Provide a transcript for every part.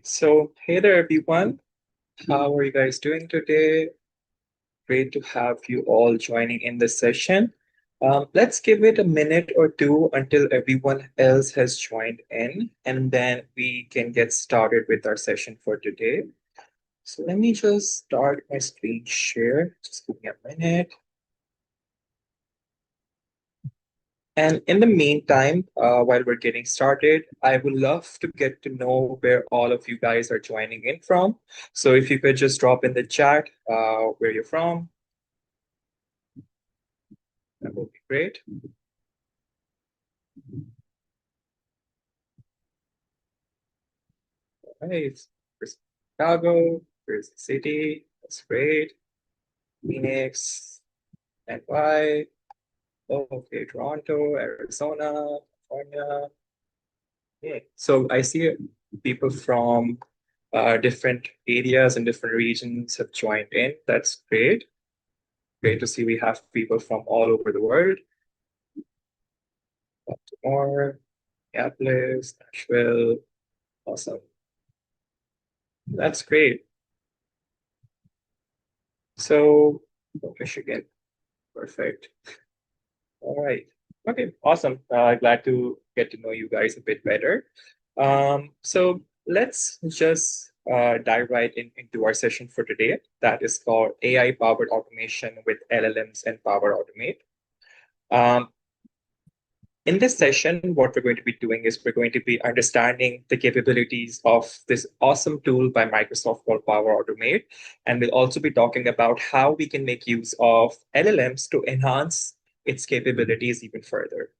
So, hey there, everyone. How are you guys doing today? Great to have you all joining in this session. Let's give it a minute or two until everyone else has joined in, and then we can get started with our session for today. So, let me just start my screen share. Just give me a minute. And in the meantime, while we're getting started, I would love to get to know where all of you guys are joining in from. So if you could just drop in the chat where you're from, that would be great. All right, there's Chicago, there's the city, that's great. Phoenix, NY, oh, okay, Toronto, Arizona, California. Yeah. So I see people from different areas and different regions have joined in. That's great. Great to see we have people from all over the world. Baltimore, Minneapolis, Nashville. Awesome. That's great. So, Michigan. Perfect. All right. Okay, awesome. Glad to get to know you guys a bit better. So let's just dive right into our session for today. That is called AI-powered automation with LLMs and Power Automate. Um, In this session, what we're going to be doing is we're going to be understanding the capabilities of this awesome tool by Microsoft called Power Automate. And we'll also be talking about how we can make use of LLMs to enhance its capabilities even further.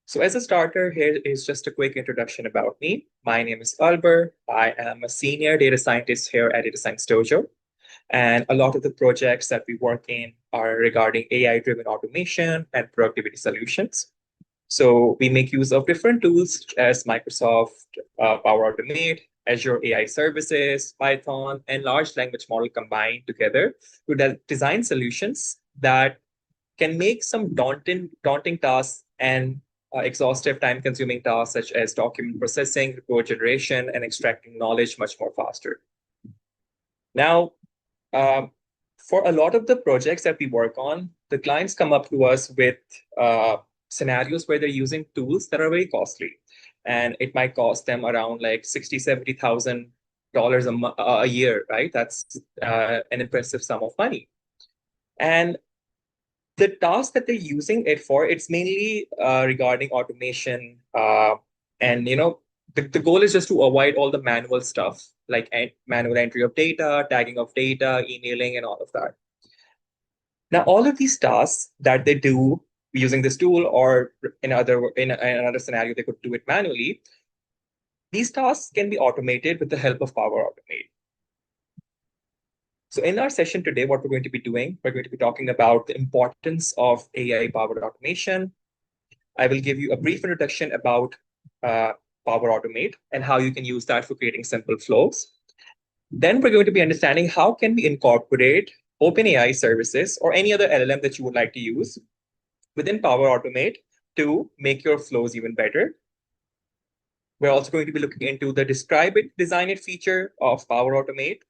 So as a starter, here is just a quick introduction about me. My name is Albert. I am a senior data scientist here at Data Science Dojo. And a lot of the projects that we work in are regarding AI-driven automation and productivity solutions. So we make use of different tools as Microsoft Power Automate, Azure AI Services, Python, and large language model combined together to design solutions that can make some daunting tasks and exhaustive time-consuming tasks such as document processing, report generation, and extracting knowledge much more faster. Now, um, for a lot of the projects that we work on, the clients come up to us with scenarios where they're using tools that are very costly, and it might cost them around like $60,000, $70,000 a year, right? That's an impressive sum of money. And the task that they're using it for, it's mainly regarding automation, and the goal is just to avoid all the manual stuff like manual entry of data, tagging of data, emailing, and all of that. Now, all of these tasks that they do using this tool, or in another scenario, they could do it manually. These tasks can be automated with the help of Power Automate. So in our session today, what we're going to be doing, we're going to be talking about the importance of AI-powered automation. I will give you a brief introduction about Power Automate and how you can use that for creating simple flows. Then we're going to be understanding how can we incorporate OpenAI services or any other LLM that you would like to use within Power Automate to make your flows even better. We're also going to be looking into the describe it, design it feature of Power Automate.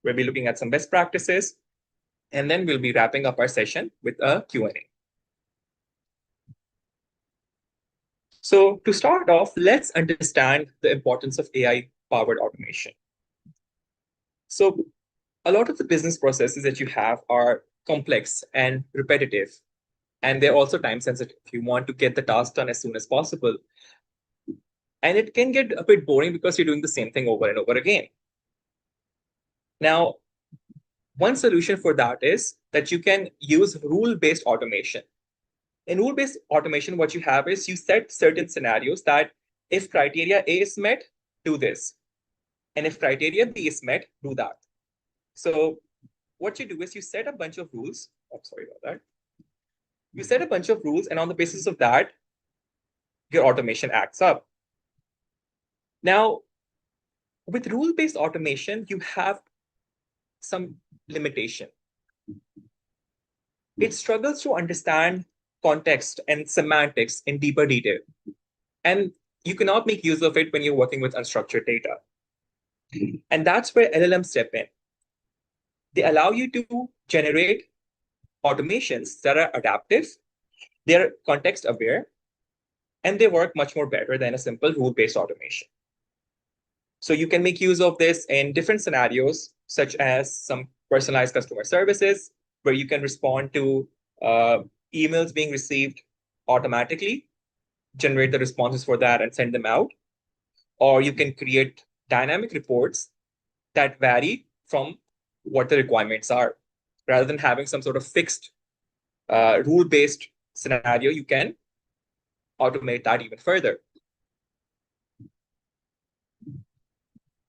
We'll be looking at some best practices, and then we'll be wrapping up our session with a Q&A. So to start off, let's understand the importance of AI-powered automation. So a lot of the business processes that you have are complex and repetitive, and they're also time sensitive. You want to get the task done as soon as possible. And it can get a bit boring because you're doing the same thing over and over again. Now, one solution for that is that you can use rule-based automation. In rule-based automation, what you have is you set certain scenarios that if criteria A is met, do this. And if criteria B is met, do that. So what you do is you set a bunch of rules. I'm sorry about that. You set a bunch of rules, and on the basis of that, your automation acts up. Now, with rule-based automation, you have some limitation. It struggles to understand context and semantics in deeper detail. And you cannot make use of it when you're working with unstructured data. And that's where LLMs step in. They allow you to generate automations that are adaptive, they're context aware, and they work much more better than a simple rule-based automation. So you can make use of this in different scenarios, such as some personalized customer services, where you can respond to emails being received automatically, generate the responses for that and send them out. Or you can create dynamic reports that vary from what the requirements are. Rather than having some sort of fixed rule-based scenario, you can automate that even further.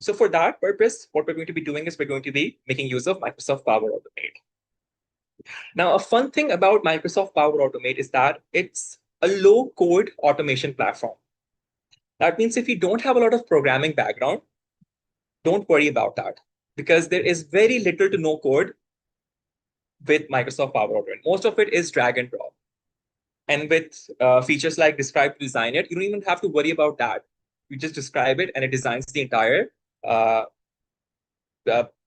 So for that purpose, what we're going to be doing is we're going to be making use of Microsoft Power Automate. Now, a fun thing about Microsoft Power Automate is that it's a low-code automation platform. That means if you don't have a lot of programming background, don't worry about that, because there is very little to no code with Microsoft Power Automate. Most of it is drag and drop. And with features like describe to design it, you don't even have to worry about that. You just describe it and it designs the entire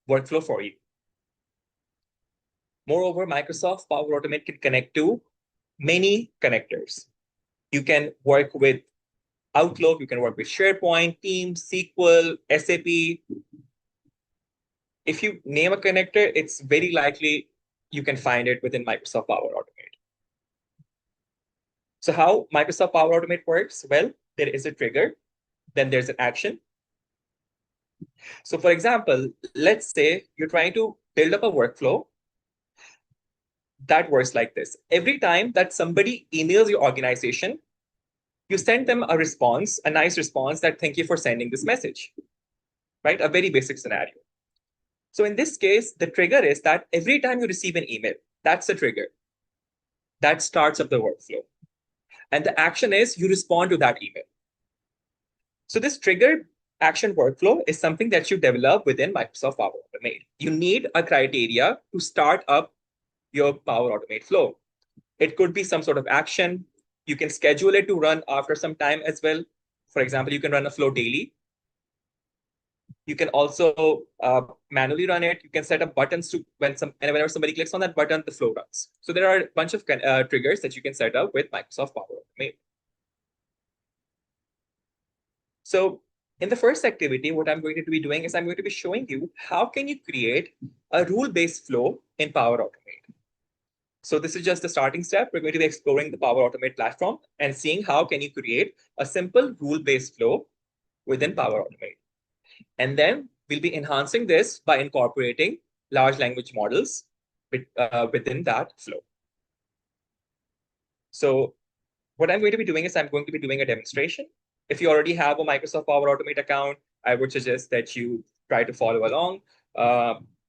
workflow for you. Moreover, Microsoft Power Automate can connect to many connectors. You can work with Outlook, you can work with SharePoint, Teams, SQL, SAP. If you name a connector, it's very likely you can find it within Microsoft Power Automate. So how Microsoft Power Automate works? Well, there is a trigger, then there's an action. So for example, let's say you're trying to build up a workflow that works like this. Every time that somebody emails your organization, you send them a response, a nice response that thank you for sending this message, right? A very basic scenario. So in this case, the trigger is that every time you receive an email, that's the trigger. That starts up the workflow. And the action is you respond to that email. So this trigger action workflow is something that you develop within Microsoft Power Automate. You need a criteria to start up your Power Automate flow. It could be some sort of action. You can schedule it to run after some time as well. For example, you can run a flow daily. You can also manually run it. You can set up buttons to whenever somebody clicks on that button, the flow runs. So there are a bunch of triggers that you can set up with Microsoft Power Automate. So in the first activity, what I'm going to be doing is I'm going to be showing you how can you create a rule-based flow in Power Automate. So this is just the starting step. We're going to be exploring the Power Automate platform and seeing how can you create a simple rule-based flow within Power Automate. And then we'll be enhancing this by incorporating large language models within that flow. So what I'm going to be doing is I'm going to be doing a demonstration. If you already have a Microsoft Power Automate account, I would suggest that you try to follow along.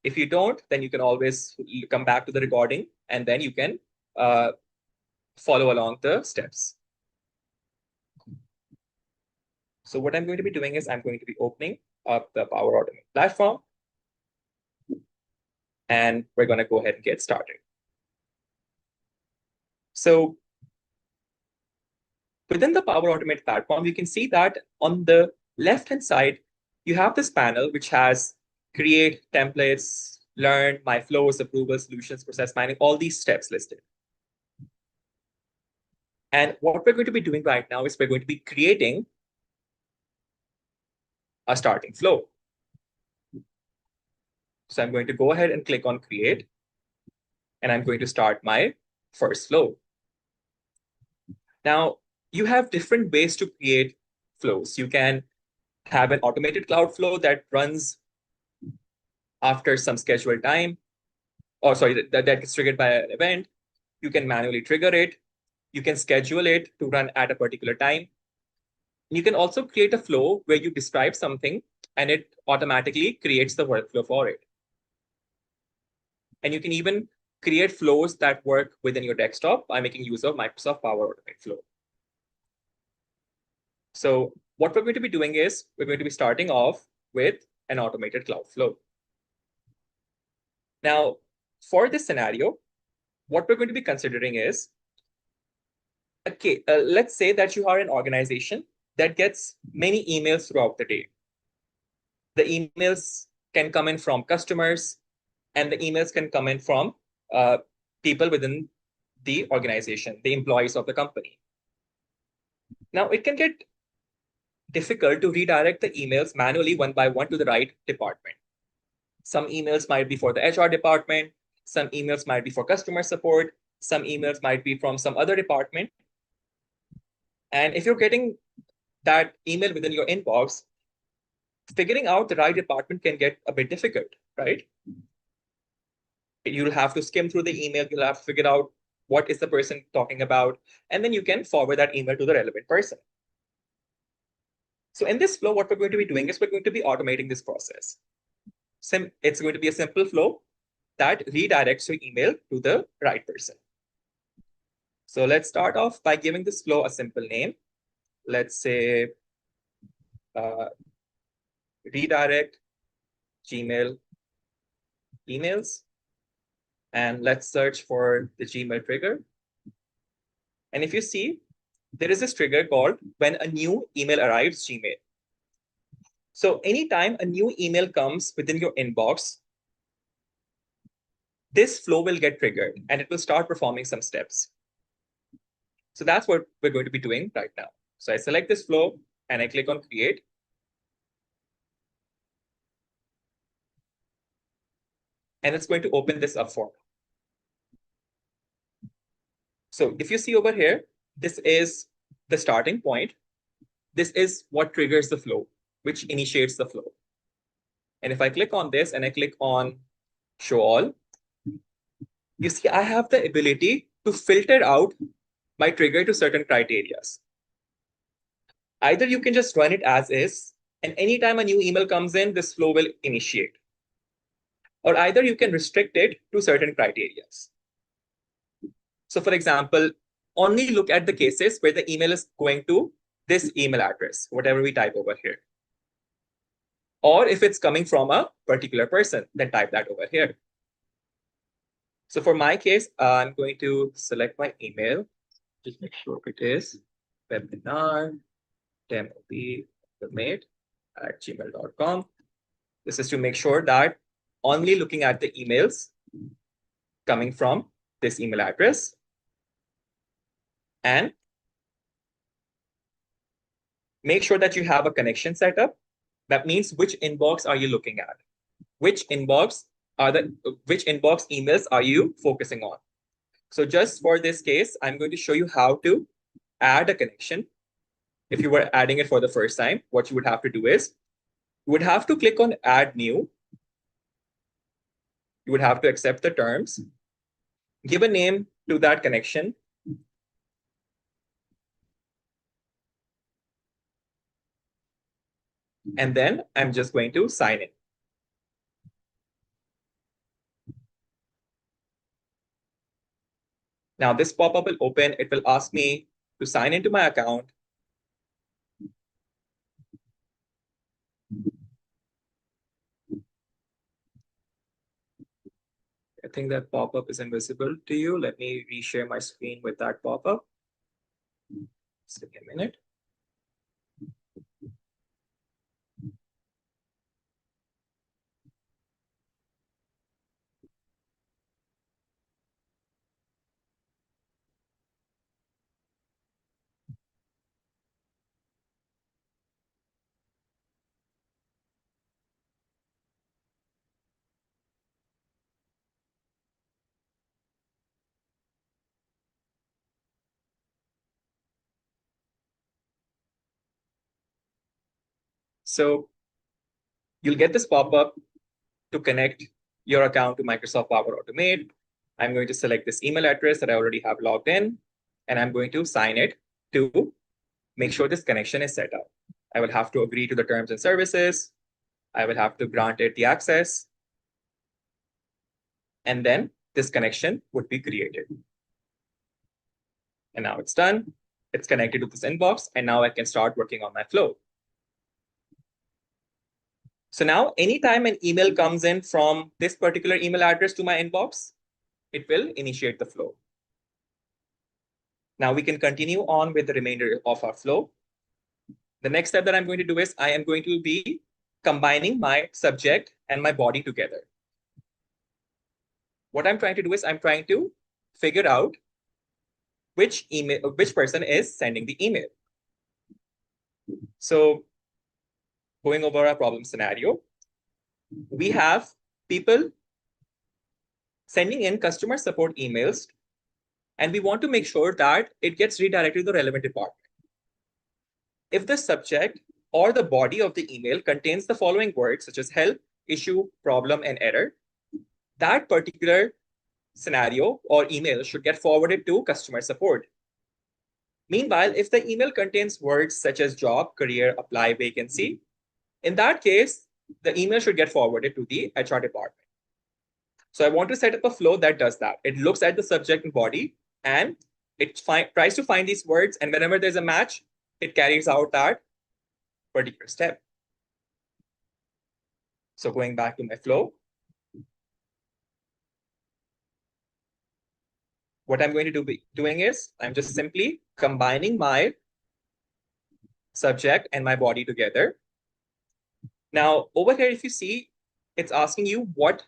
If you don't, then you can always come back to the recording and then you can follow along the steps. So what I'm going to be doing is I'm going to be opening up the Power Automate platform. And we're going to go ahead and get started. So within the Power Automate platform, you can see that on the left-hand side, you have this panel which has create, templates, learn, my flows, approval, solutions, process mining, all these steps listed. And what we're going to be doing right now is we're going to be creating a starting flow. So I'm going to go ahead and click on create, and I'm going to start my first flow. Now, you have different ways to create flows. You can have an automated cloud flow that runs after some scheduled time. Oh, sorry, that gets triggered by an event. You can manually trigger it. You can schedule it to run at a particular time. You can also create a flow where you describe something and it automatically creates the workflow for it. And you can even create flows that work within your desktop by making use of Microsoft Power Automate Flow. So what we're going to be doing is we're going to be starting off with an automated cloud flow. Now, for this scenario, what we're going to be considering is, okay, let's say that you are an organization that gets many emails throughout the day. The emails can come in from customers, and the emails can come in from people within the organization, the employees of the company. Now, it can get difficult to redirect the emails manually one by one to the right department. Some emails might be for the HR department, some emails might be for customer support, some emails might be from some other department. And if you're getting that email within your inbox, figuring out the right department can get a bit difficult, right? You'll have to skim through the email, you'll have to figure out what is the person talking about, and then you can forward that email to the relevant person. So in this flow, what we're going to be doing is we're going to be automating this process. It's going to be a simple flow that redirects your email to the right person. So let's start off by giving this flow a simple name. Let's say redirect Gmail emails. And let's search for the Gmail trigger. And if you see, there is this trigger called when a new email arrives Gmail. So anytime a new email comes within your inbox, this flow will get triggered and it will start performing some steps. So that's what we're going to be doing right now. So I select this flow and I click on create. And it's going to open this up for me. So if you see over here, this is the starting point. This is what triggers the flow, which initiates the flow. And if I click on this and I click on show all, you see I have the ability to filter out my trigger to certain criteria. Either you can just run it as is, and anytime a new email comes in, this flow will initiate. Or either you can restrict it to certain criteria. So for example, only look at the cases where the email is going to this email address, whatever we type over here. Or if it's coming from a particular person, then type that over here. So for my case, I'm going to select my email. Just make sure it is webinar demob@gmail.com. This is to make sure that only looking at the emails coming from this email address. And make sure that you have a connection set up. That means which inbox are you looking at? Which inbox emails are you focusing on? So just for this case, I'm going to show you how to add a connection. If you were adding it for the first time, what you would have to do is you would have to click on add new. You would have to accept the terms, give a name to that connection. And then I'm just going to sign in. Now this pop-up will open. It will ask me to sign into my account. I think that pop-up is invisible to you. Let me reshare my screen with that pop-up. Just give me a minute. So you'll get this pop-up to connect your account to Microsoft Power Automate. I'm going to select this email address that I already have logged in, and I'm going to sign it to make sure this connection is set up. I will have to agree to the terms and services. I will have to grant it the access. And then this connection would be created. And now it's done. It's connected to this inbox, and now I can start working on my flow. So now anytime an email comes in from this particular email address to my inbox, it will initiate the flow. Now we can continue on with the remainder of our flow. The next step that I'm going to do is I am going to be combining my subject and my body together. What I'm trying to do is I'm trying to figure out which person is sending the email. So going over our problem scenario, we have people sending in customer support emails, and we want to make sure that it gets redirected to the relevant department. If the subject or the body of the email contains the following words, such as help, issue, problem, and error, that particular scenario or email should get forwarded to customer support. Meanwhile, if the email contains words such as job, career, apply, vacancy, in that case, the email should get forwarded to the HR department. So I want to set up a flow that does that. It looks at the subject and body, and it tries to find these words, and whenever there's a match, it carries out that particular step. So going back to my flow, what I'm going to be doing is I'm just simply combining my subject and my body together. Now, over here, if you see, it's asking you what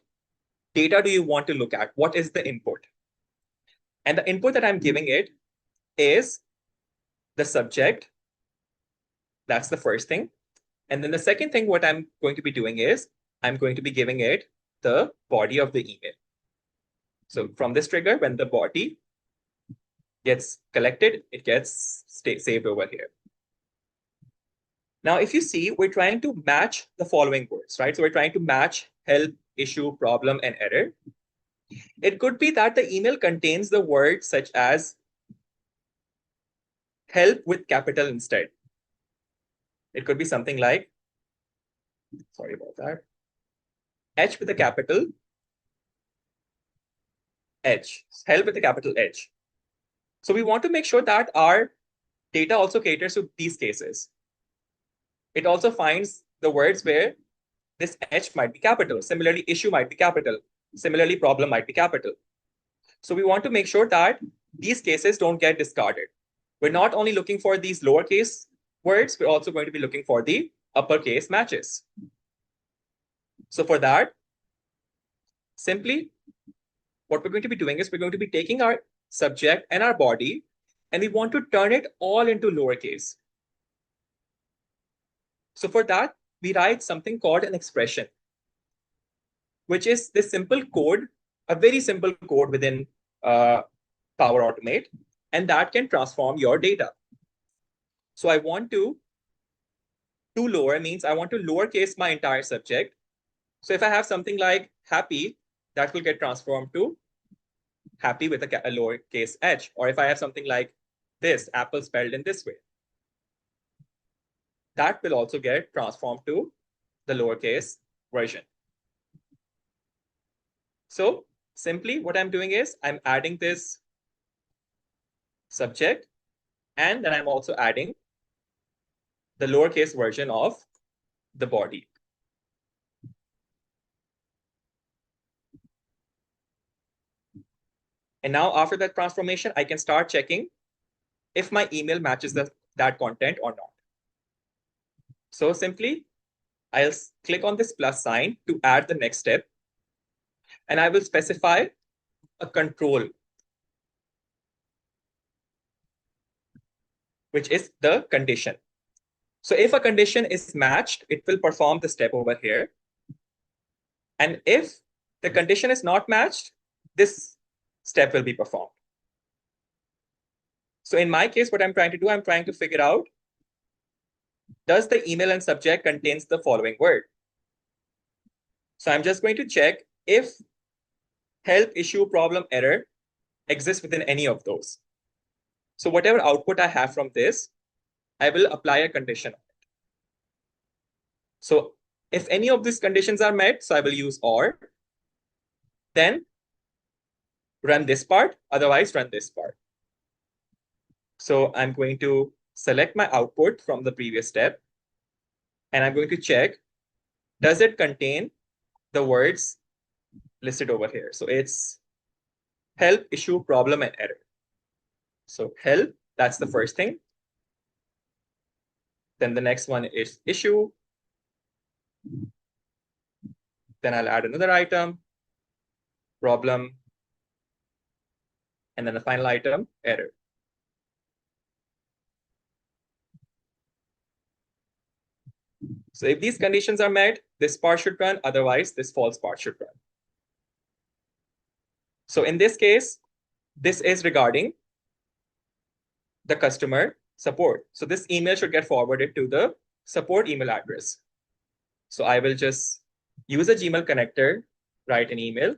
data do you want to look at? What is the input? And the input that I'm giving it is the subject. That's the first thing. And then the second thing, what I'm going to be doing is I'm going to be giving it the body of the email. So from this trigger, when the body gets collected, it gets saved over here. Now, if you see, we're trying to match the following words, right? So we're trying to match help, issue, problem, and error. It could be that the email contains the words such as help with capital instead. It could be something like, sorry about that, H with a capital H, help with a capital H. So we want to make sure that our data also caters to these cases. It also finds the words where this H might be capital. Similarly, issue might be capital. Similarly, problem might be capital. So we want to make sure that these cases don't get discarded. We're not only looking for these lowercase words, we're also going to be looking for the uppercase matches. So for that, simply what we're going to be doing is we're going to be taking our subject and our body, and we want to turn it all into lowercase. So for that, we write something called an expression, which is this simple code, a very simple code within Power Automate, and that can transform your data. So I want to lower means I want to lowercase my entire subject. So if I have something like happy, that will get transformed to happy with a lowercase h. Or if I have something like this, apple spelled in this way, that will also get transformed to the lowercase version. So simply what I'm doing is I'm adding this subject, and then I'm also adding the lowercase version of the body. And now after that transformation, I can start checking if my email matches that content or not. So simply, I'll click on this plus sign to add the next step. And I will specify a control, which is the condition. So if a condition is matched, it will perform the step over here. And if the condition is not matched, this step will be performed. So in my case, what I'm trying to do, I'm trying to figure out, does the email and subject contains the following word? So I'm just going to check if help, issue, problem, error exists within any of those. So whatever output I have from this, I will apply a condition on it. So if any of these conditions are met, so I will use or, then run this part, otherwise run this part. So I'm going to select my output from the previous step, and I'm going to check, does it contain the words listed over here? So it's help, issue, problem, and error. So help, that's the first thing. Then the next one is issue. Then I'll add another item, problem, and then the final item, error. So if these conditions are met, this part should run. Otherwise, this false part should run. So in this case, this is regarding the customer support. So this email should get forwarded to the support email address. So I will just use a Gmail connector, write an email.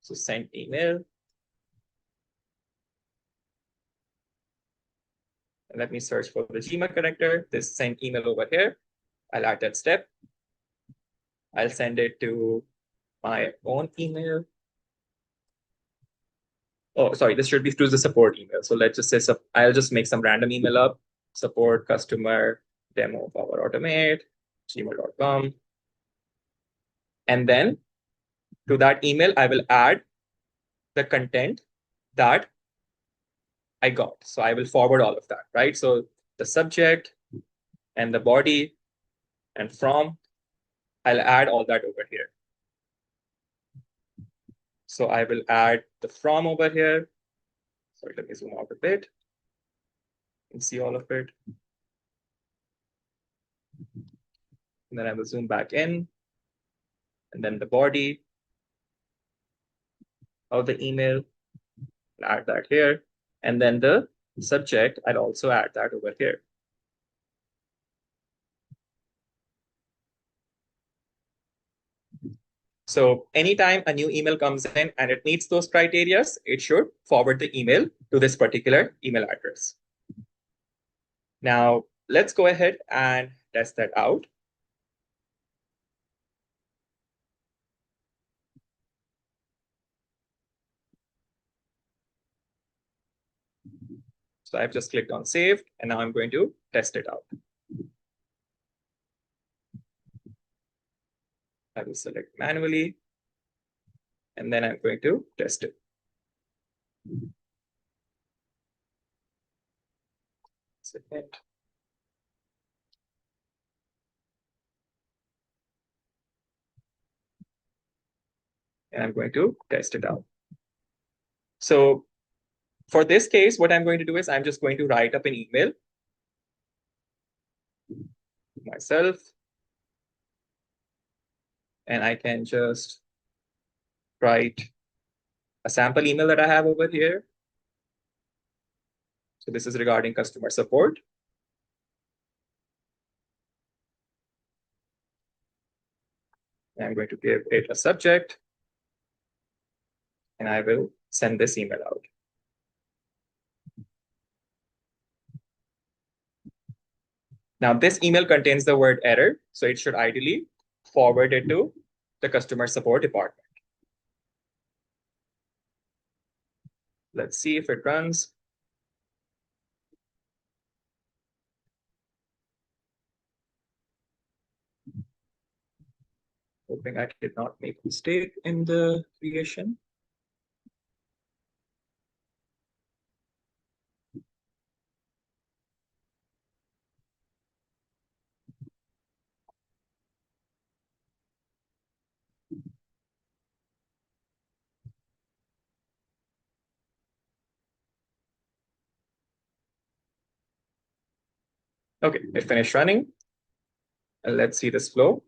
So send email. And let me search for the Gmail connector. This send email over here. I'll add that step. I'll send it to my own email. Oh, sorry, this should be through the support email. So let's just say, I'll just make some random email up, support customer demo power automate, gmail.com. And then to that email, I will add the content that I got. So I will forward all of that, right? So the subject and the body and from, I'll add all that over here. So I will add the from over here. Sorry, let me zoom out a bit. You can see all of it. And then I will zoom back in. And then the body of the email, I'll add that here. And then the subject, I'll also add that over here. So anytime a new email comes in and it meets those criteria, it should forward the email to this particular email address. Now, let's go ahead and test that out. So I've just clicked on save, and now I'm going to test it out. I will select manually, and then I'm going to test it. Submit. And I'm going to test it out. So for this case, what I'm going to do is I'm just going to write up an email to myself. And I can just write a sample email that I have over here. So this is regarding customer support. I'm going to give it a subject. And I will send this email out. Now, this email contains the word error, so it should ideally forward it to the customer support department. Let's see if it runs. Hoping I did not make a mistake in the creation. Okay, it finished running. And let's see this flow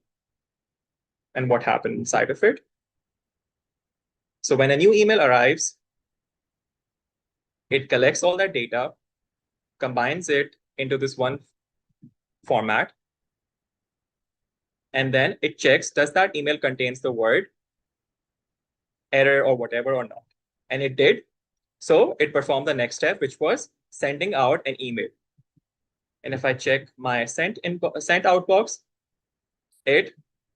and what happened inside of it. So when a new email arrives, it collects all that data, combines it into this one format, and then it checks, does that email contains the word error or whatever or not? And it did. So it performed the next step, which was sending out an email. And if I check my sent out box, it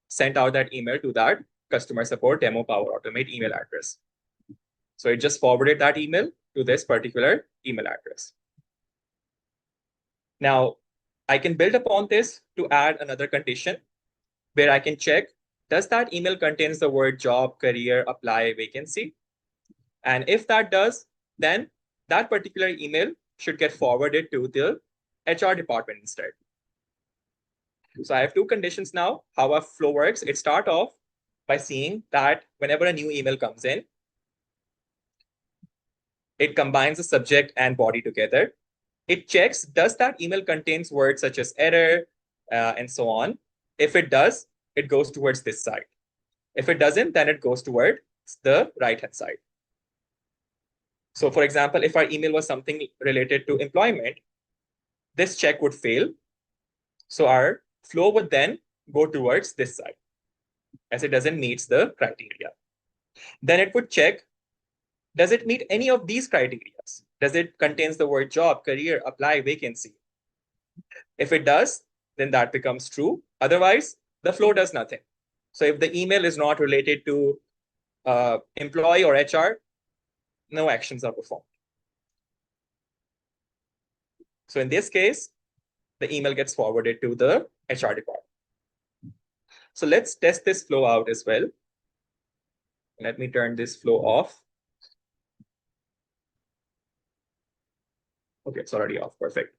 sent out that email to that customer support demo power automate email address. So it just forwarded that email to this particular email address. Now, I can build upon this to add another condition where I can check, does that email contains the word job, career, apply, vacancy? And if that does, then that particular email should get forwarded to the HR department instead. So I have two conditions now. How our flow works, it starts off by seeing that whenever a new email comes in, it combines the subject and body together. It checks, does that email contains words such as error and so on? If it does, it goes towards this side. If it doesn't, then it goes towards the right-hand side. So for example, if our email was something related to employment, this check would fail. So our flow would then go towards this side as it doesn't meet the criteria. Then it would check, does it meet any of these criteria? Does it contains the word job, career, apply, vacancy? If it does, then that becomes true. Otherwise, the flow does nothing. So if the email is not related to employee or HR, no actions are performed. So in this case, the email gets forwarded to the HR department. So let's test this flow out as well. Let me turn this flow off. Okay, it's already off. Perfect.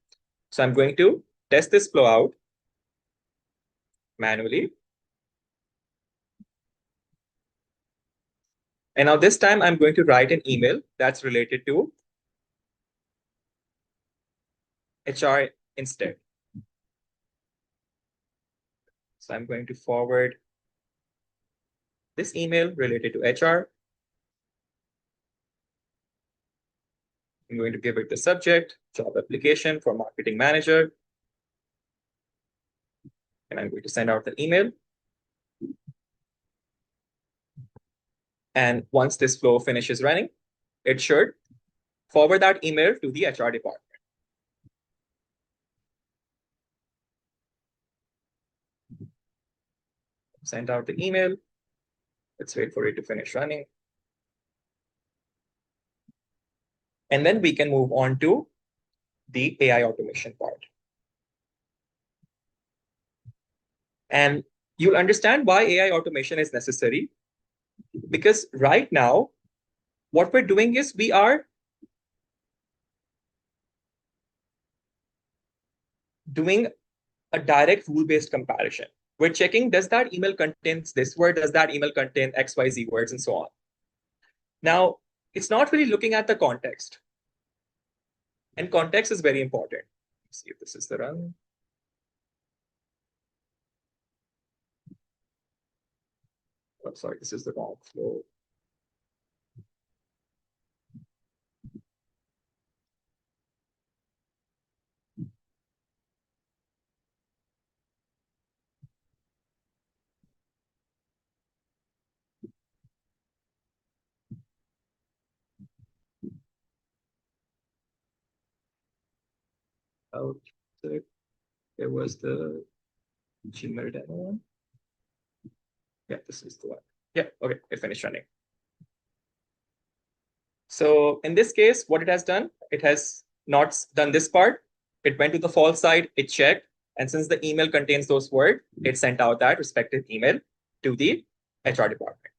So I'm going to test this flow out manually. And now this time I'm going to write an email that's related to HR instead. So I'm going to forward this email related to HR. I'm going to give it the subject, job application for marketing manager. And I'm going to send out the email. And once this flow finishes running, it should forward that email to the HR department. Send out the email. Let's wait for it to finish running. And then we can move on to the AI automation part. And you'll understand why AI automation is necessary. Because right now, what we're doing is we are doing a direct rule-based comparison. We're checking, does that email contains this word? Does that email contain XYZ words and so on? Now, it's not really looking at the context. And context is very important. Let's see if this is the run. Oh, sorry, this is the wrong flow. Oh, it was the Gmail demo one. Yeah, this is the one. Yeah, okay, it finished running. So in this case, what it has done, it has not done this part. It went to the false side, it checked. And since the email contains those words, it sent out that respective email to the HR department.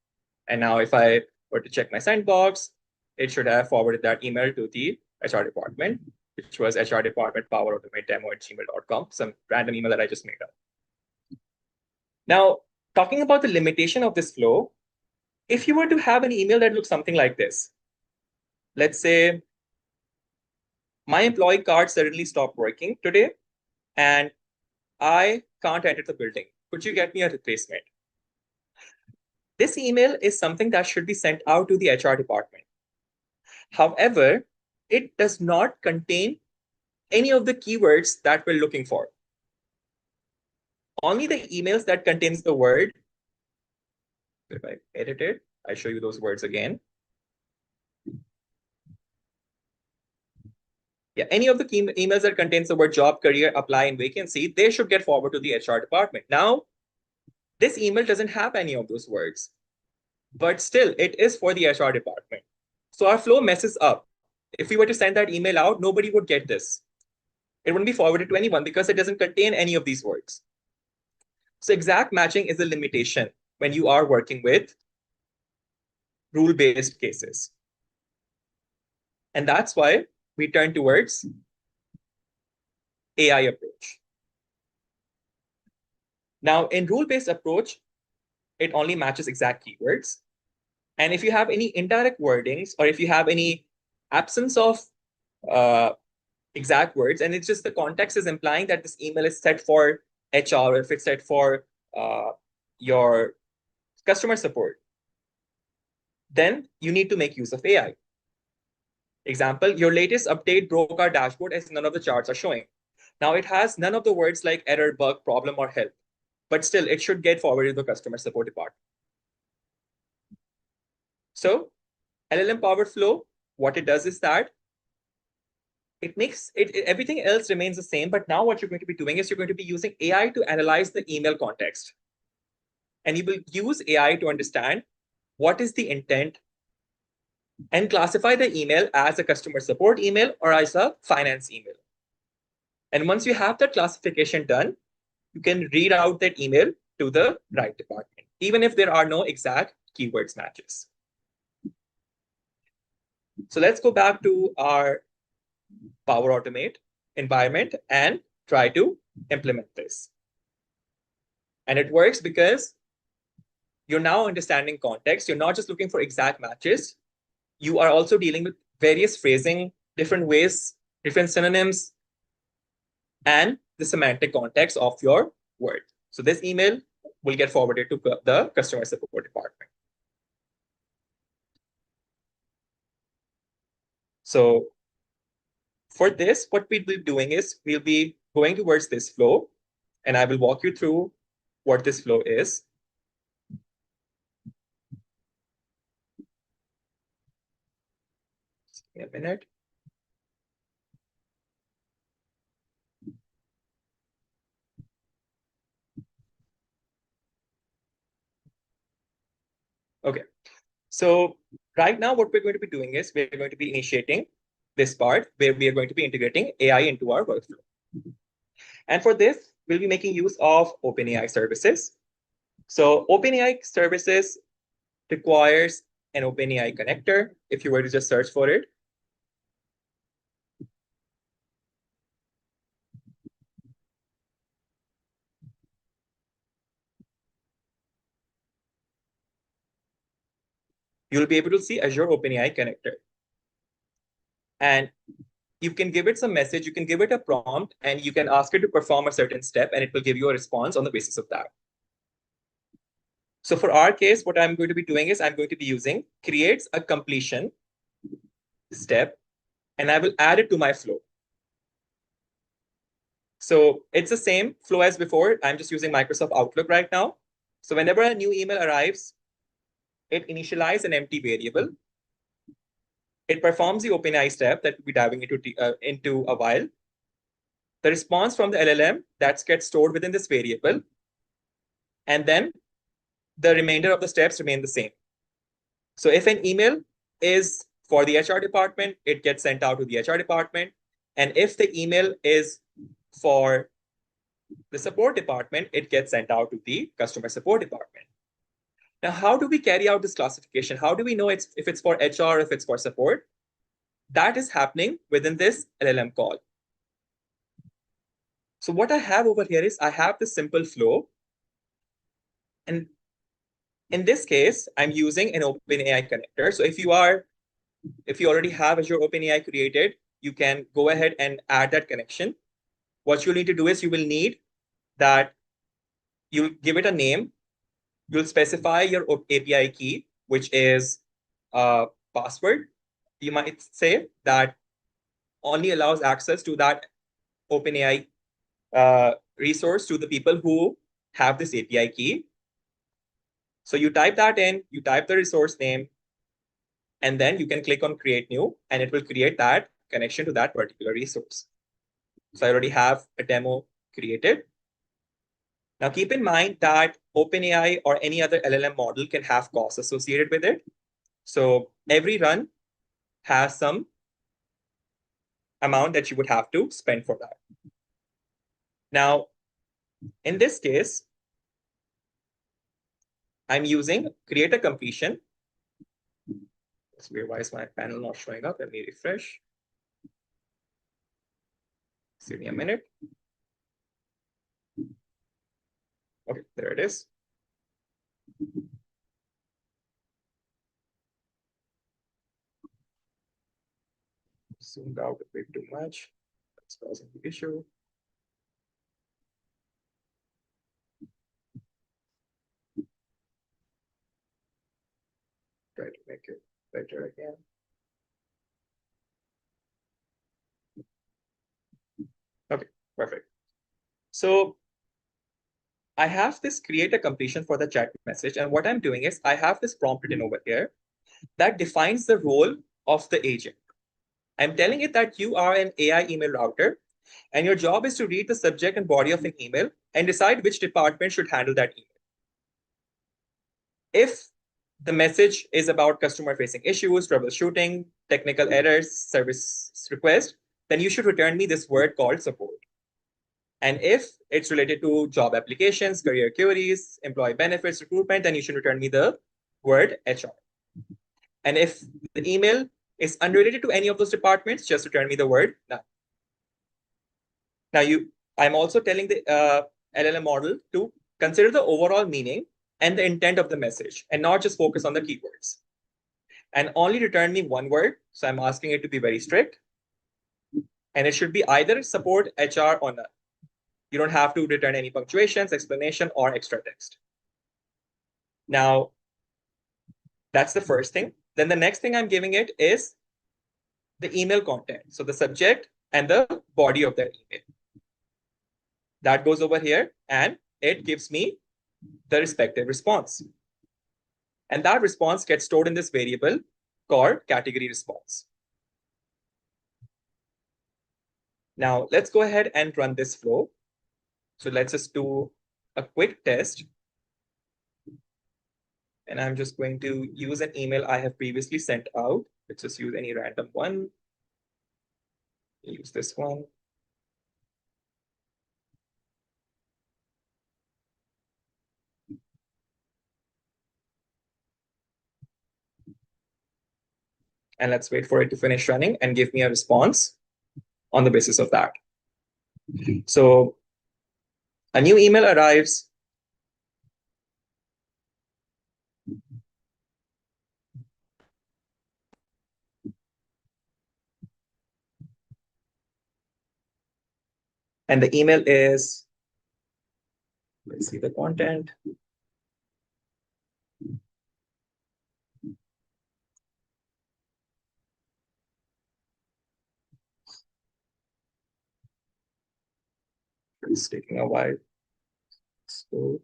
And now if I were to check my sendbox, it should have forwarded that email to the HR department, which was HR department power automate demo at gmail.com, some random email that I just made up. Now, talking about the limitation of this flow, if you were to have an email that looks something like this, let's say my employee card suddenly stopped working today and I can't enter the building. Could you get me a replacement? This email is something that should be sent out to the HR department. However, it does not contain any of the keywords that we're looking for. Only the emails that contains the word. If I edit it, I show you those words again. Yeah, any of the key emails that contains the word job, career, apply, and vacancy, they should get forwarded to the HR department. Now, this email doesn't have any of those words, but still it is for the HR department. So our flow messes up. If we were to send that email out, nobody would get this. It wouldn't be forwarded to anyone because it doesn't contain any of these words. So exact matching is a limitation when you are working with rule-based cases. And that's why we turn towards AI approach. Now, in rule-based approach, it only matches exact keywords. And if you have any indirect wordings, or if you have any absence of exact words, and it's just the context is implying that this email is set for HR, or if it's set for your customer support, then you need to make use of AI. Example, your latest update broke our dashboard as none of the charts are showing. Now it has none of the words like error, bug, problem, or help, but still it should get forwarded to the customer support department. So LLM powered flow, what it does is that it makes everything else remains the same, but now what you're going to be doing is you're going to be using AI to analyze the email context. And you will use AI to understand what is the intent and classify the email as a customer support email or as a finance email. And once you have that classification done, you can read out that email to the right department, even if there are no exact keywords matches. So let's go back to our Power Automate environment and try to implement this. And it works because you're now understanding context. You're not just looking for exact matches. You are also dealing with various phrasing, different ways, different synonyms, and the semantic context of your word. So this email will get forwarded to the customer support department. So for this, what we'll be doing is we'll be going towards this flow, and I will walk you through what this flow is. Just give me a minute. Okay. So right now, what we're going to be doing is we're going to be initiating this part where we are going to be integrating AI into our workflow. And for this, we'll be making use of OpenAI services. So OpenAI services requires an OpenAI connector. If you were to just search for it, you'll be able to see Azure OpenAI connector. And you can give it some message, you can give it a prompt, and you can ask it to perform a certain step, and it will give you a response on the basis of that. So for our case, what I'm going to be doing is I'm going to be using creates a completion step, and I will add it to my flow. So it's the same flow as before. I'm just using Microsoft Outlook right now. So whenever a new email arrives, it initializes an empty variable. It performs the OpenAI step that we'll be diving into a while. The response from the LLM that gets stored within this variable, and then the remainder of the steps remain the same. So if an email is for the HR department, it gets sent out to the HR department. And if the email is for the support department, it gets sent out to the customer support department. Now, how do we carry out this classification? How do we know if it's for HR or if it's for support? That is happening within this LLM call. So what I have over here is I have this simple flow. And in this case, I'm using an OpenAI connector. So if you already have Azure OpenAI created, you can go ahead and add that connection. What you'll need to do is you will need that you'll give it a name. You'll specify your API key, which is a password. You might say that only allows access to that OpenAI resource to the people who have this API key. So you type that in, you type the resource name, and then you can click on create new, and it will create that connection to that particular resource. So I already have a demo created. Now keep in mind that OpenAI or any other LLM model can have costs associated with it. So every run has some amount that you would have to spend for that. Now, in this case, I'm using create a completion. That's weird. Why is my panel not showing up? Let me refresh. Give me a minute. Okay, there it is. Zoomed out a bit too much. That's causing the issue. Try to make it better again. Okay, perfect. So I have this create a completion for the chat message. And what I'm doing is I have this prompt written over here that defines the role of the agent. I'm telling it that you are an AI email router, and your job is to read the subject and body of an email and decide which department should handle that email. If the message is about customer facing issues, troubleshooting, technical errors, service request, then you should return me this word called support. And if it's related to job applications, career queries, employee benefits, recruitment, then you should return me the word HR. And if the email is unrelated to any of those departments, just return me the word none. Now I'm also telling the LLM model to consider the overall meaning and the intent of the message and not just focus on the keywords. And only return me one word. So I'm asking it to be very strict. And it should be either support, HR, or none. You don't have to return any punctuations, explanation, or extra text. Now, that's the first thing. Then the next thing I'm giving it is the email content. So the subject and the body of that email. That goes over here and it gives me the respective response. And that response gets stored in this variable called category response. Now let's go ahead and run this flow. So let's just do a quick test. And I'm just going to use an email I have previously sent out. Let's just use any random one. Use this one. And let's wait for it to finish running and give me a response on the basis of that. So a new email arrives. And the email is, let's see the content. It's taking a while. So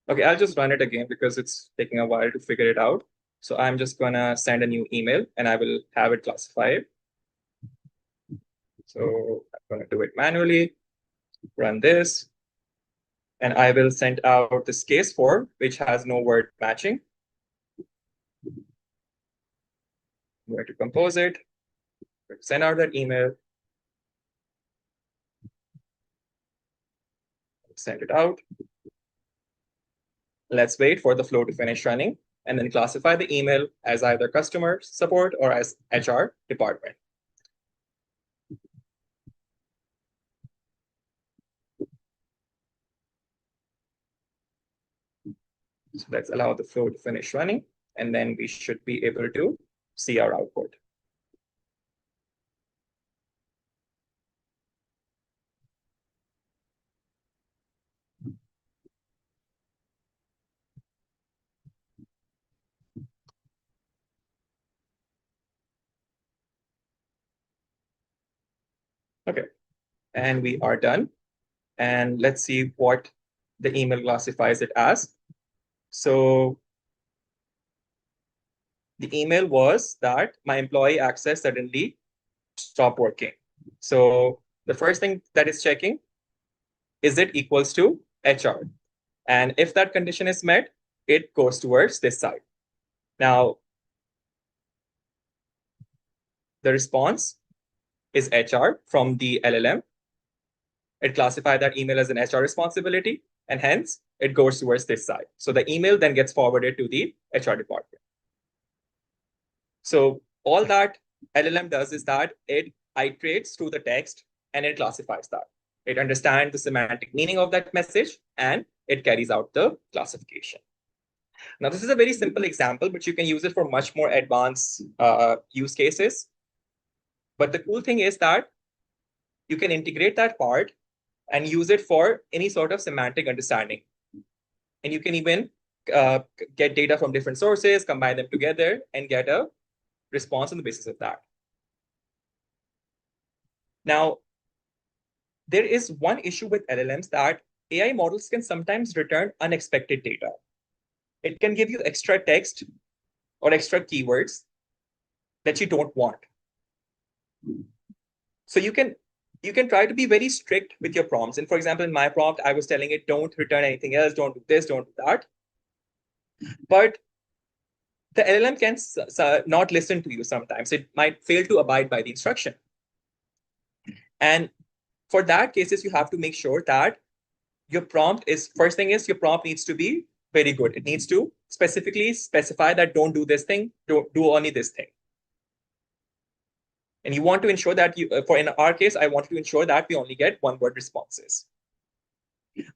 okay, I'll just run it again because it's taking a while to figure it out. So I'm just gonna send a new email and I will have it classified. So I'm gonna do it manually, run this, and I will send out this case form, which has no word matching. I'm going to compose it, send out that email, send it out. Let's wait for the flow to finish running and then classify the email as either customer support or as HR department. So let's allow the flow to finish running, and then we should be able to see our output. Okay, and we are done. And let's see what the email classifies it as. So the email was that my employee access suddenly stopped working. So the first thing that is checking, is it equals to HR? And if that condition is met, it goes towards this side. Now, the response is HR from the LLM. It classified that email as an HR responsibility, and hence it goes towards this side. So the email then gets forwarded to the HR department. So all that LLM does is that it iterates through the text and it classifies that. It understands the semantic meaning of that message and it carries out the classification. Now, this is a very simple example, but you can use it for much more advanced use cases. But the cool thing is that you can integrate that part and use it for any sort of semantic understanding. And you can even get data from different sources, combine them together, and get a response on the basis of that. Now, there is one issue with LLMs that AI models can sometimes return unexpected data. It can give you extra text or extra keywords that you don't want. So you can try to be very strict with your prompts. And for example, in my prompt, I was telling it, don't return anything else, don't do this, don't do that. But the LLM can not listen to you sometimes. It might fail to abide by the instruction. And for that cases, you have to make sure that your prompt is, first thing is your prompt needs to be very good. It needs to specifically specify that don't do this thing, don't do only this thing. And you want to ensure that in our case, I wanted to ensure that we only get one-word responses.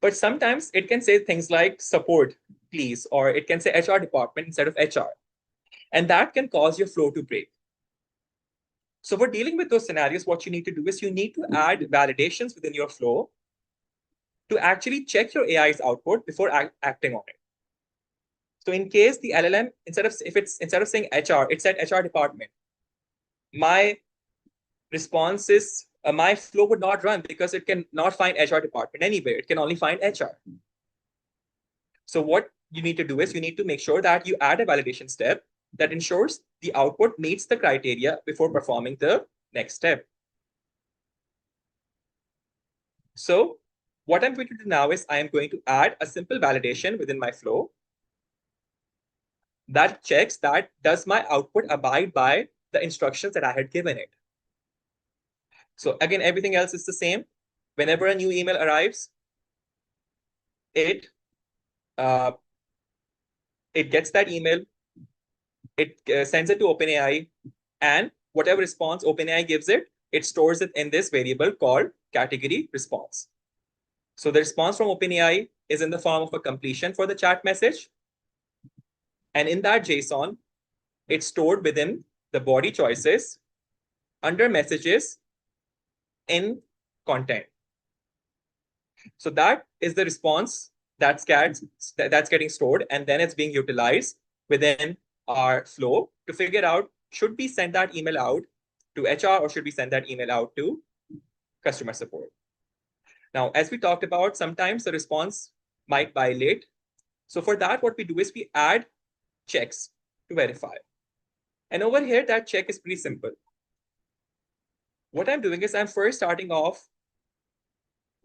But sometimes it can say things like support, please, or it can say HR department instead of HR. And that can cause your flow to break. So for dealing with those scenarios, what you need to do is you need to add validations within your flow to actually check your AI's output before acting on it. So in case the LLM, instead of saying HR, it said HR department, my response is my flow would not run because it can not find HR department anywhere. It can only find HR. So what you need to do is you need to make sure that you add a validation step that ensures the output meets the criteria before performing the next step. So what I'm going to do now is I am going to add a simple validation within my flow that checks that does my output abide by the instructions that I had given it. So again, everything else is the same. Whenever a new email arrives, it gets that email, it sends it to OpenAI, and whatever response OpenAI gives it, it stores it in this variable called category response. So the response from OpenAI is in the form of a completion for the chat message. And in that JSON, it's stored within the body choices under messages in content. So that is the response that's getting stored, and then it's being utilized within our flow to figure out, should we send that email out to HR or should we send that email out to customer support? Now, as we talked about, sometimes the response might violate. So for that, what we do is we add checks to verify. And over here, that check is pretty simple. What I'm doing is I'm first starting off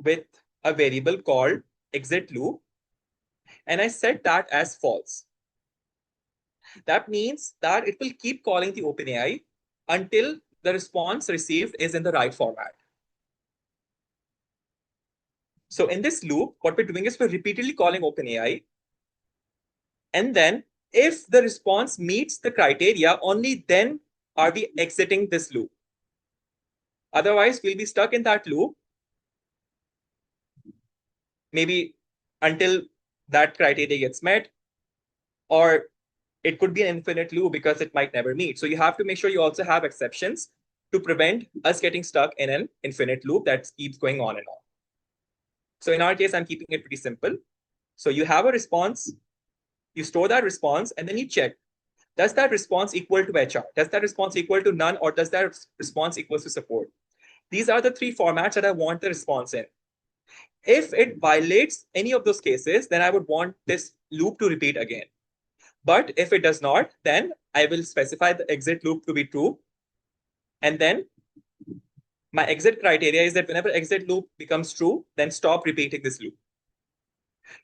with a variable called exit loop, and I set that as false. That means that it will keep calling the OpenAI until the response received is in the right format. So in this loop, what we're doing is we're repeatedly calling OpenAI. And then if the response meets the criteria, only then are we exiting this loop. Otherwise, we'll be stuck in that loop, maybe until that criteria gets met, or it could be an infinite loop because it might never meet. So you have to make sure you also have exceptions to prevent us getting stuck in an infinite loop that keeps going on and on. So in our case, I'm keeping it pretty simple. So you have a response, you store that response, and then you check, does that response equal to HR? Does that response equal to none, or does that response equal to support? These are the three formats that I want the response in. If it violates any of those cases, then I would want this loop to repeat again. But if it does not, then I will specify the exit loop to be true. And then my exit criteria is that whenever exit loop becomes true, then stop repeating this loop.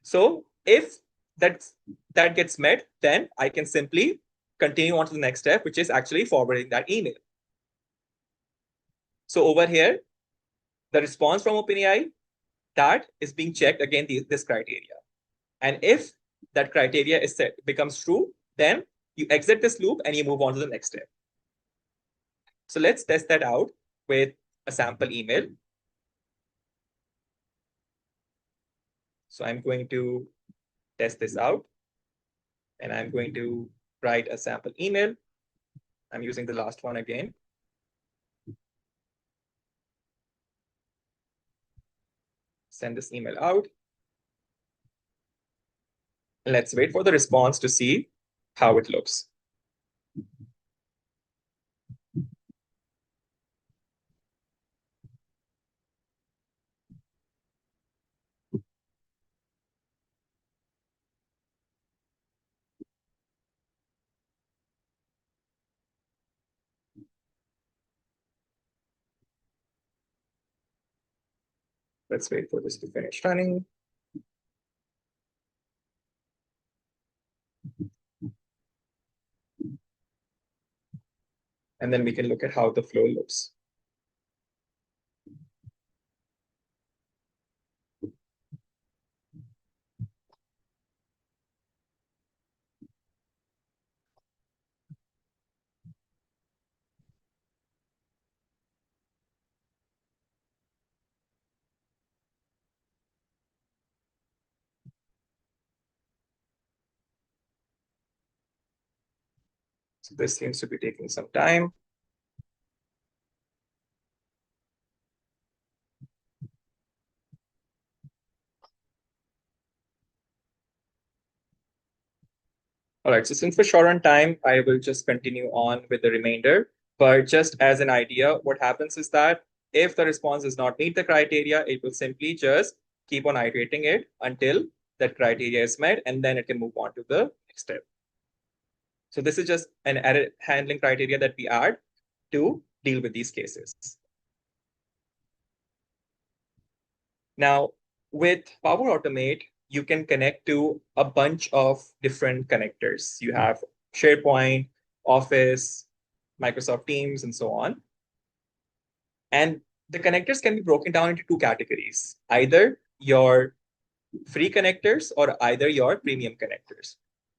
So if that gets met, then I can simply continue on to the next step, which is actually forwarding that email. So over here, the response from OpenAI, that is being checked again, this criteria. And if that criteria is set, becomes true, then you exit this loop and you move on to the next step. So let's test that out with a sample email. So I'm going to test this out, and I'm going to write a sample email. I'm using the last one again. Send this email out. Let's wait for the response to see how it looks. Let's wait for this to finish running. And then we can look at how the flow looks. So this seems to be taking some time. All right, so since we're short on time, I will just continue on with the remainder. But just as an idea, what happens is that if the response does not meet the criteria, it will simply just keep on iterating it until that criteria is met, and then it can move on to the next step. So this is just an error handling criteria that we add to deal with these cases. Now, with Power Automate, you can connect to a bunch of different connectors. You have SharePoint, Office, Microsoft Teams, and so on. And the connectors can be broken down into two categories, either your free connectors or either your premium connectors.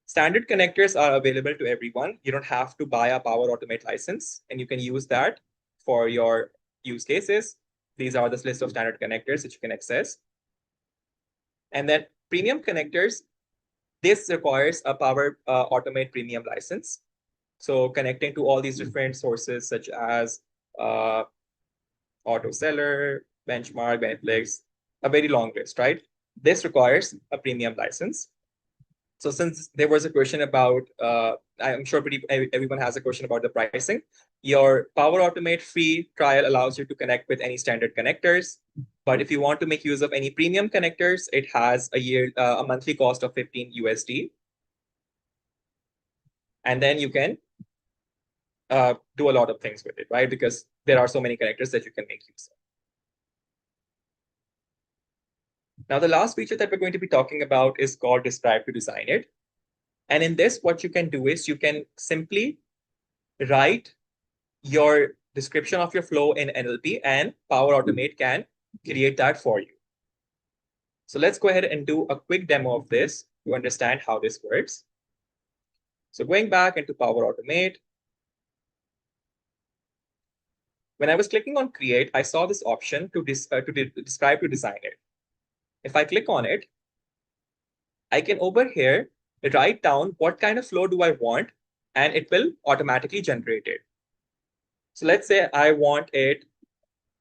Standard connectors are available to everyone. You don't have to buy a Power Automate license, and you can use that for your use cases. These are the list of standard connectors that you can access. And then premium connectors, this requires a Power Automate premium license. So connecting to all these different sources such as AutoSeller, Benchmark, Beneflix, a very long list, right? This requires a premium license. So since there was a question about, I'm sure everyone has a question about the pricing. Your Power Automate free trial allows you to connect with any standard connectors. But if you want to make use of any premium connectors, it has a monthly cost of 15 USD. And then you can do a lot of things with it, right? Because there are so many connectors that you can make use of. Now, the last feature that we're going to be talking about is called Describe to Design It. And in this, what you can do is you can simply write your description of your flow in NLP, and Power Automate can create that for you. So let's go ahead and do a quick demo of this to understand how this works. So going back into Power Automate, when I was clicking on Create, I saw this option to describe to design it. If I click on it, I can over here write down what kind of flow do I want, and it will automatically generate it. So let's say I want it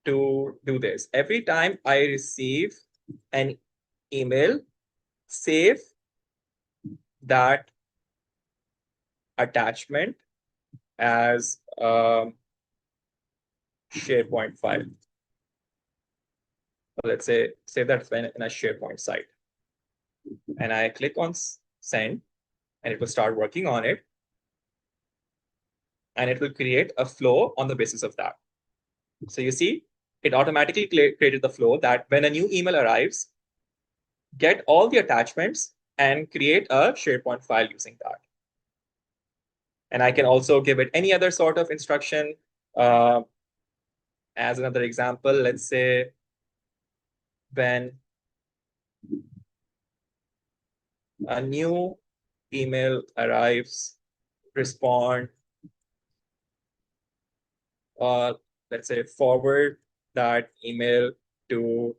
to do this. Every time I receive an email, save that attachment as a SharePoint file. So let's say save that file in a SharePoint site. And I click on send, and it will start working on it. And it will create a flow on the basis of that. So you see, it automatically created the flow that when a new email arrives, get all the attachments and create a SharePoint file using that. And I can also give it any other sort of instruction. As another example, let's say when a new email arrives, respond let's say, forward that email to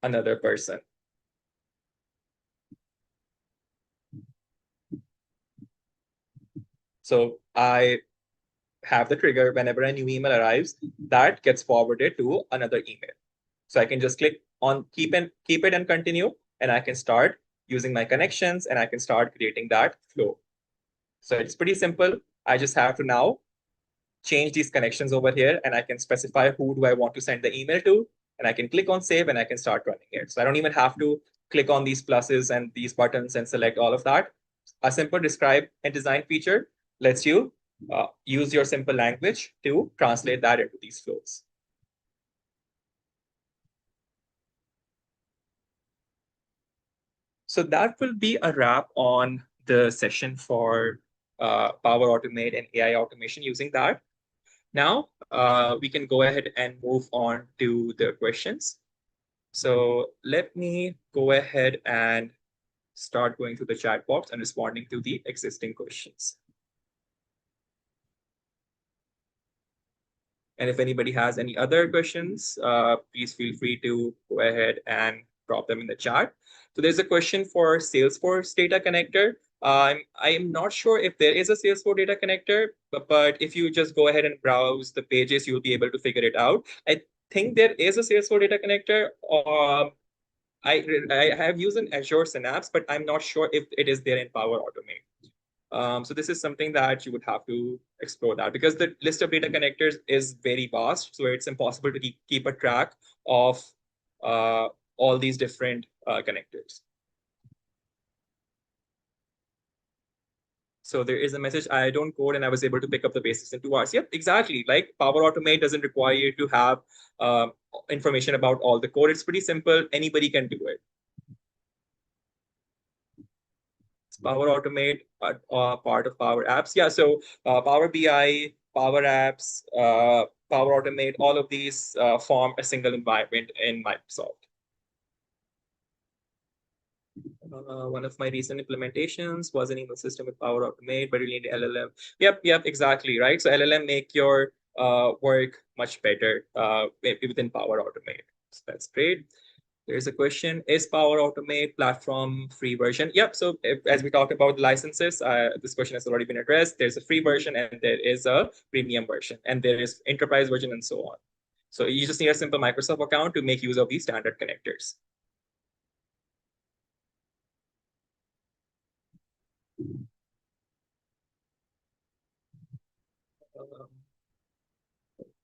another person. So I have the trigger whenever a new email arrives, that gets forwarded to another email. So I can just click on keep it and continue, and I can start using my connections and I can start creating that flow. So it's pretty simple. I just have to now change these connections over here, and I can specify who do I want to send the email to, and I can click on save and I can start running it. So I don't even have to click on these pluses and these buttons and select all of that. A simple describe and design feature lets you use your simple language to translate that into these flows. So that will be a wrap on the session for Power Automate and AI automation using that. Now we can go ahead and move on to the questions. So let me go ahead and start going through the chat box and responding to the existing questions. And if anybody has any other questions, please feel free to go ahead and drop them in the chat. So there's a question for Salesforce data connector. I'm not sure if there is a Salesforce data connector, but if you just go ahead and browse the pages, you'll be able to figure it out. I think there is a Salesforce data connector. I have used an Azure Synapse, but I'm not sure if it is there in Power Automate. So this is something that you would have to explore that, because the list of data connectors is very vast. So it's impossible to keep a track of all these different connectors. So there is a message, I don't code and I was able to pick up the basics in 2 hours. Yep, exactly. Like Power Automate doesn't require you to have information about all the code. It's pretty simple. Anybody can do it. Power Automate, part of Power Apps. Yeah, so Power BI, Power Apps, Power Automate, all of these form a single environment in Microsoft. One of my recent implementations was an email system with Power Automate, but you need LLM. Yep, exactly, right? So LLM make your work much better within Power Automate. So that's great. There's a question, is Power Automate platform free version? Yep, so as we talked about licenses, this question has already been addressed. There's a free version and there is a premium version, and there is enterprise version and so on. So you just need a simple Microsoft account to make use of these standard connectors.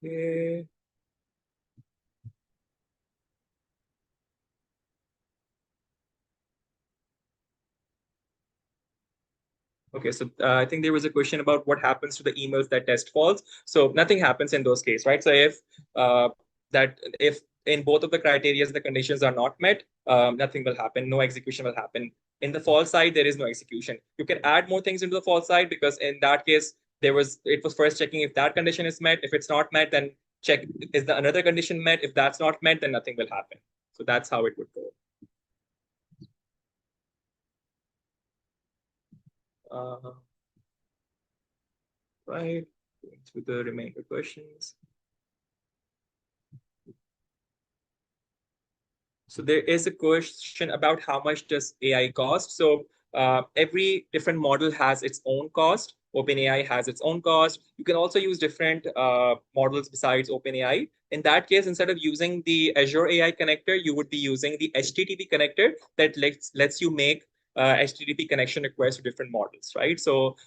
Okay. Okay, so I think there was a question about what happens to the emails that test false. So nothing happens in those cases, right? So if in both of the criteria the conditions are not met, nothing will happen. No execution will happen. In the false side, there is no execution. You can add more things into the false side, because in that case, it was first checking if that condition is met. If it's not met, then check is the another condition met. If that's not met, then nothing will happen. So that's how it would go. Uh, right, going through the remainder questions. So there is a question about how much does AI cost. So every different model has its own cost. OpenAI has its own cost. You can also use different models besides OpenAI. In that case, instead of using the Azure AI connector, you would be using the HTTP connector that lets you make HTTP connection requests to different models, right? So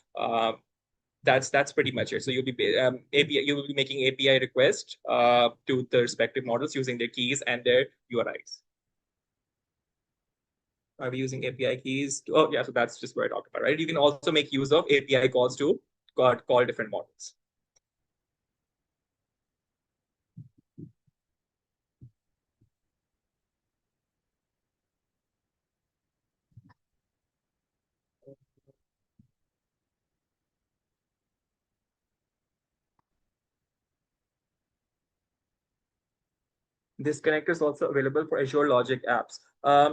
that's pretty much it. So you will be making API requests to the respective models using their keys and their URIs. Are we using API keys? Oh, yeah, so that's just what I talked about, right? You can also make use of API calls to call different models. This connector is also available for Azure Logic apps.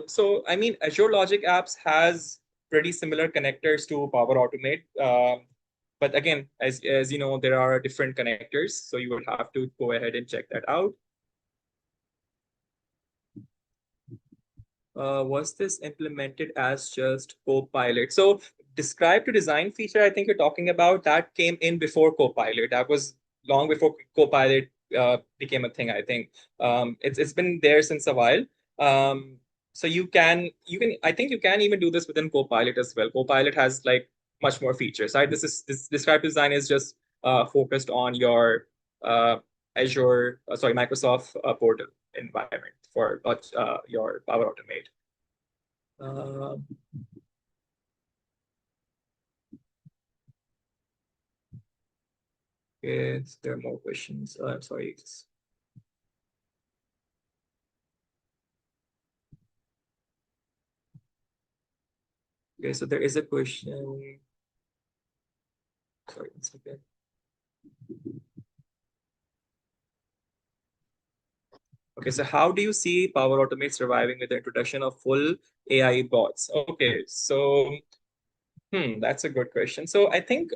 So, I mean, Azure Logic apps has pretty similar connectors to Power Automate. But again, as you know, there are different connectors, so you would have to go ahead and check that out. Was this implemented as just Copilot? So describe to design feature, I think you're talking about, that came in before Copilot. That was long before Copilot became a thing, I think. It's been there since a while. So you can I think you can even do this within Copilot as well. Copilot has like much more features, right? This describe to design is just focused on your Azure, sorry, Microsoft portal environment for your Power Automate. Uh, yes, there are more questions. I'm sorry. Okay, so there is a question. Sorry, one second. Okay, so how do you see Power Automate surviving with the introduction of full AI bots? Okay, so that's a good question. So I think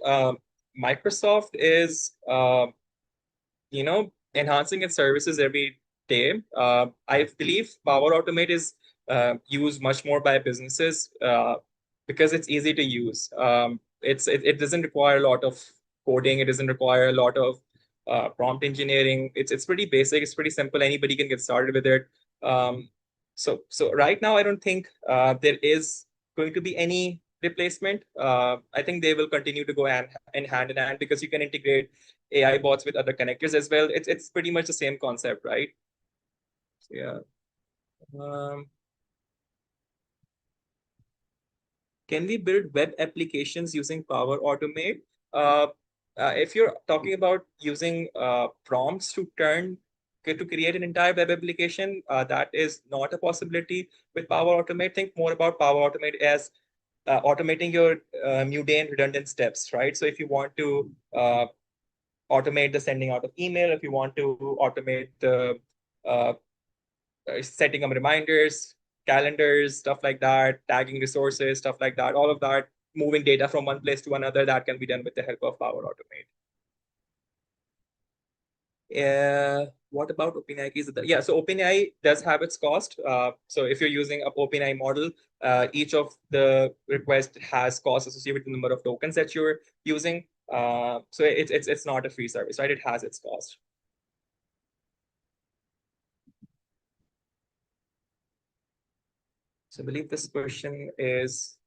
Microsoft is enhancing its services every day. I believe Power Automate is used much more by businesses because it's easy to use. It doesn't require a lot of coding. It doesn't require a lot of prompt engineering. It's pretty basic. It's pretty simple. Anybody can get started with it. So right now, I don't think there is going to be any replacement. I think they will continue to go hand in hand because you can integrate AI bots with other connectors as well. It's pretty much the same concept, right? So, yeah. Um, can we build web applications using Power Automate? Uh, if you're talking about using prompts to create an entire web application, that is not a possibility with Power Automate. Think more about Power Automate as automating your mundane redundant steps, right? So if you want to automate the sending out of email, if you want to automate the uh, setting up reminders, calendars, stuff like that, tagging resources, stuff like that, all of that, moving data from one place to another, that can be done with the help of Power Automate. What about OpenAI keys? Yeah, so OpenAI does have its cost. So if you're using a OpenAI model, each of the request has cost associated with the number of tokens that you're using. So it's not a free service, right? It has its cost. So I believe this question is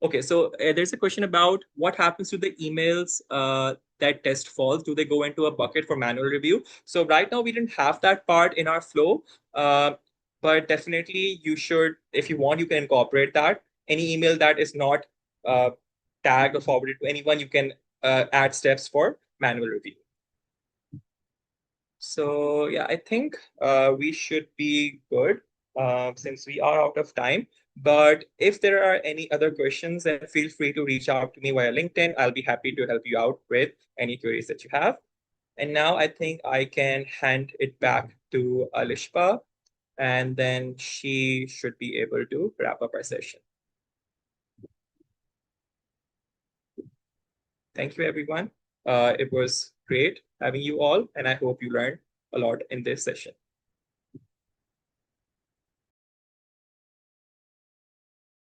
okay. So there's a question about what happens to the emails that test false. Do they go into a bucket for manual review? So right now we didn't have that part in our flow, uh, but definitely you should, if you want, you can incorporate that. Any email that is not uh, tagged or forwarded to anyone, you can add steps for manual review. So yeah, I think we should be good since we are out of time. But if there are any other questions, then feel free to reach out to me via LinkedIn. I'll be happy to help you out with any queries that you have. And now I think I can hand it back to Alishpa, and then she should be able to wrap up our session. Thank you, everyone. It was great having you all, and I hope you learned a lot in this session.